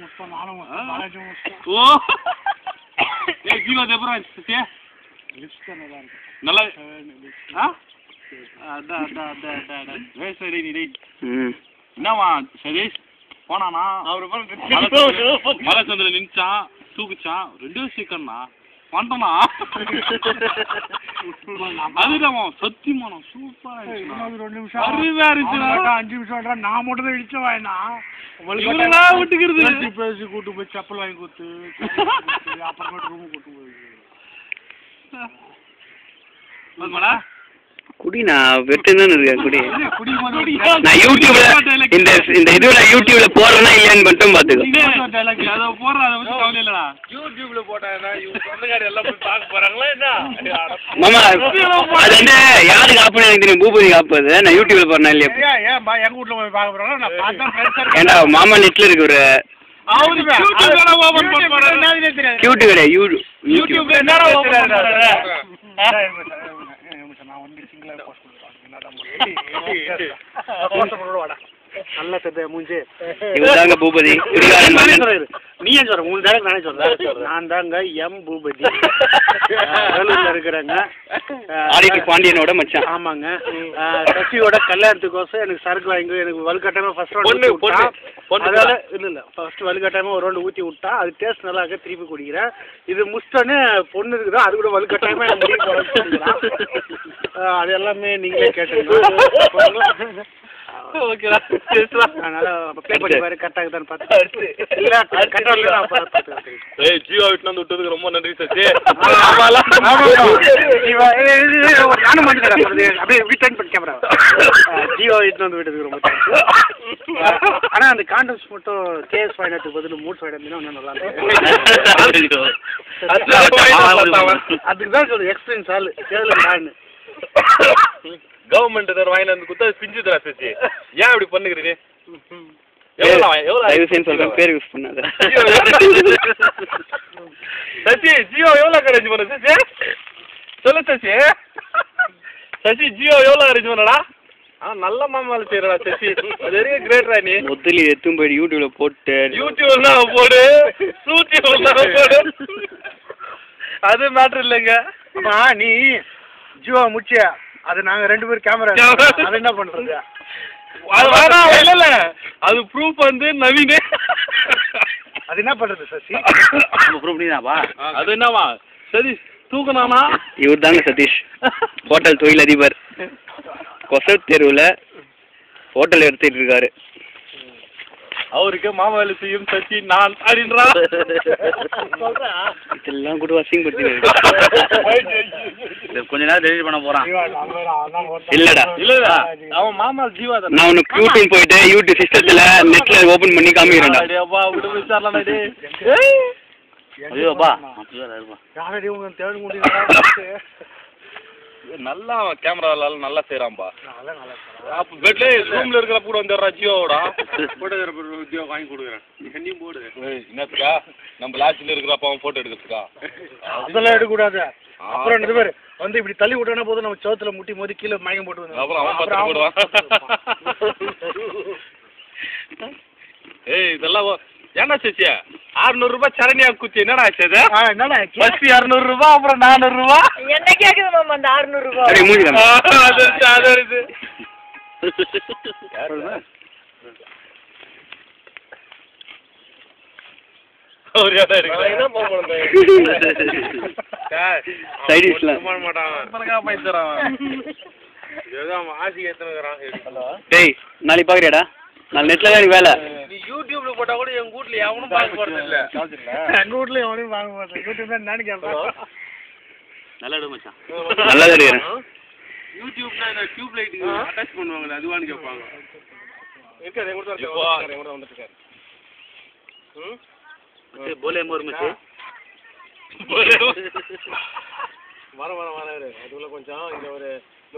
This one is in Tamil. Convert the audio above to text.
ஓ ஏய் ஜீவா ஜெபரா சே நல்லா ஏய் சரி நீ என்னவா சதீஷ் போனானா மலை சந்தில நின்ச்சான் தூக்குச்சான் 2 சீக்கிரம்னா பண்றனா அதுதான் சத்தியமான சூப்பரா இருந்துச்சு 5 நிமிஷம் நான் மட்டும் தான் இடிச்ச வாயினா விட்டுக்கிறது பேசி கூட்டு போய் செப்பல் வாங்கி கொடுத்து அப்புறமேட்டு ரூம் கூட்டு போய் குடிண்ணா வெட்டுன்னு இருக்கேன் குடி நான் யூடியூப்ல இந்த இதுல யூடியூப்ல போடுறேன்னா இல்லையான்னு மட்டும் பாத்துக்கோ யூடியூப்ல போட்டாங்கன்னா எல்லாம் போய் பார்க்க போறாங்களா என்ன மாமா அது வந்து யாரு காப்புன்னு எனக்கு தெரியும் பூபதி காப்பது நான் யூடியூப்ல போறேன்னா இல்லையா எங்க வீட்டுல போய் பார்க்க போறாங்க நான் பார்த்தா ஏண்டா மாமா நெட்ல இருக்கு ஒரு யூடியூப் கிடையாது யூடியூப் நல்ல செத்த மூஞ்சி இவதாங்க பூபதி நீ ஏன் சொல்ற மூணு தாங்க நானே சொல்றேன் நான் தாங்க எம் பூபதி வேலூர்ல இருக்கிறேங்க ஆடிக்கு பாண்டியனோட மச்சான் ஆமாங்க சசியோட கல்யாணத்துக்கோசம் எனக்கு சரக்கு வாங்கி எனக்கு வலுக்கட்டாயமா ஃபர்ஸ்ட் ரவுண்ட் அதனால இல்ல ஃபர்ஸ்ட் வலுக்கட்டாயமா ஒரு ரவுண்ட் ஊத்தி விட்டா அது டேஸ்ட் நல்லா இருக்க திருப்பி குடிக்கிறேன் இது முடிச்சிட்டோன்னே பொண்ணு இருக்குதோ அது கூட வலுக்கட்டாயமா அது எல்லாமே நீங்களே கேட்டுங்க ஓகேடா அதனால ப்ளே பண்ணி பாரு கரெக்டா இருக்குதான்னு பார்த்து இல்ல கரெக்டா இல்ல நான் பார்த்து ஏய் ஜீவா வீட்ல வந்து விட்டதுக்கு ரொம்ப நன்றி சச்சி நானும் மாட்டேன் அப்படியே ரிட்டர்ன் பண்ணி கேமரா ஜீவா வீட்ல வந்து விட்டதுக்கு ரொம்ப தேங்க்ஸ் ஆனா அந்த காண்டம்ஸ் மட்டும் கேஎஸ் ஃபைனத்துக்கு பதில் மூட் ஃபைன் இருந்தா இன்னும் நல்லா இருக்கும் அதுக்கு தான் சொல்லு எக்ஸ்பீரியன்ஸ் ஆளு கேளு நான் கவர்மெண்ட் தர வாங்கி வந்து குத்தா பிஞ்சு தரா சச்சி ஏன் இப்படி பண்ணுகிறீங்க எவ்வளவு சொல்றேன் பேர் யூஸ் பண்ணாத சச்சி ஜியோ எவ்வளவு அரேஞ்ச் பண்ண சச்சி சொல்லு சச்சி சச்சி ஜியோ எவ்வளவு அரேஞ்ச் பண்ணடா நல்ல மாமால செய்யறடா சச்சி அது வரைக்கும் கிரேட்ரா நீ முதல்ல எத்தும் போய் யூடியூப்ல போட்டு யூடியூப்ல போடு யூடியூப்ல போடு அது மேட்டர் இல்லைங்க நீ ஜியோ முடிச்சியா அது நாங்க 2 பேரும் கேமரா அது என்ன பண்றது அது வேணாம் இல்ல அது ப்ரூஃப் வந்து நவீன் அது என்ன பண்றது சசி ப்ரூஃப் நீதாப்பா அது என்னவா சரி தூக்கணானா இவர் தாங்க சதீஷ் ஹோட்டல் தொழிலதிபர் கொசல் தெருவில் ஹோட்டல் எடுத்துட்டு இருக்காரு அவருக்கு மாமா வேலை செய்யும் சச்சி நான் அப்படின்றா இதெல்லாம் கூட அசிங்கப்படுத்தி கொஞ்ச நேரம் டெலிவரி பண்ண போறான் இல்லடா இல்லடா அவன் மாமா ஜீவா தான் நான் உனக்கு யூடியூப் போயிட்டு யூடியூப் சிஸ்டத்துல நெட்ல ஓபன் பண்ணி காமிக்கிறேன்டா அப்பா விடு விசாரலாம் டேய் ஐயோப்பா யாரடி உங்க தேடு முடியல நல்லா கேமரால நல்லா செய்றான்பா அப்ப பெட்ல ரூம்ல இருக்கிற கூட வந்துறா ஜியோடா போட்டோ ஜியோ வாங்கி கொடுக்குறேன் நீ கண்டிப்பா போடு என்னத்துக்கா நம்ம லாட்ஜ்ல இருக்கிறப்ப அவன் போட்டோ எடுக்கிறதுக்கா அதெல்லாம் எடுக்க கூடாது அப்புறம் இந்த பேர் வந்து இப்படி தள்ளி விட்டனா போதும் நம்ம சோத்துல முட்டி மோதி கீழே மயக்கம் போட்டு வந்து அப்புறம் அவன் பத்து போடுவான் ஏய் இதெல்லாம் ஏன்னா சேச்சியா 600 ரூபாய் சரணியா குச்சி என்னடா ஆச்சு அது என்னடா பஸ் 200 ரூபாய் அப்புறம் 400 ரூபாய் என்ன கேக்குது மாமா அந்த 600 ரூபாய் அது வருது ஒரு யாரா இருக்கு என்ன போறோம் சைடிஷ்ல சும்மா மாட்டான் பலகா பைசறான் ஏதோ ஆசி ஏத்துறான் ஹலோ டேய் நாளைக்கு பாக்குறியாடா நான் நெட்ல தான் வேலை நீ யூடியூப்ல போட்டா கூட எங்க வீட்ல எவனும் பார்க்க போறது இல்ல எங்க வீட்ல எவனும் வாங்க மாட்டான் யூடியூப்ல நானே கேட்பேன் நல்லா இடு மச்சான் நல்லா இருக்கேன் யூடியூப்ல இந்த டியூப் லைட் அட்டாச் பண்ணுவாங்கல அதுவான்னு கேட்பாங்க இருக்காரு எங்க கூட வந்துட்டாரு बोले मोर में से வர அதுல கொஞ்சம் இந்த ஒரு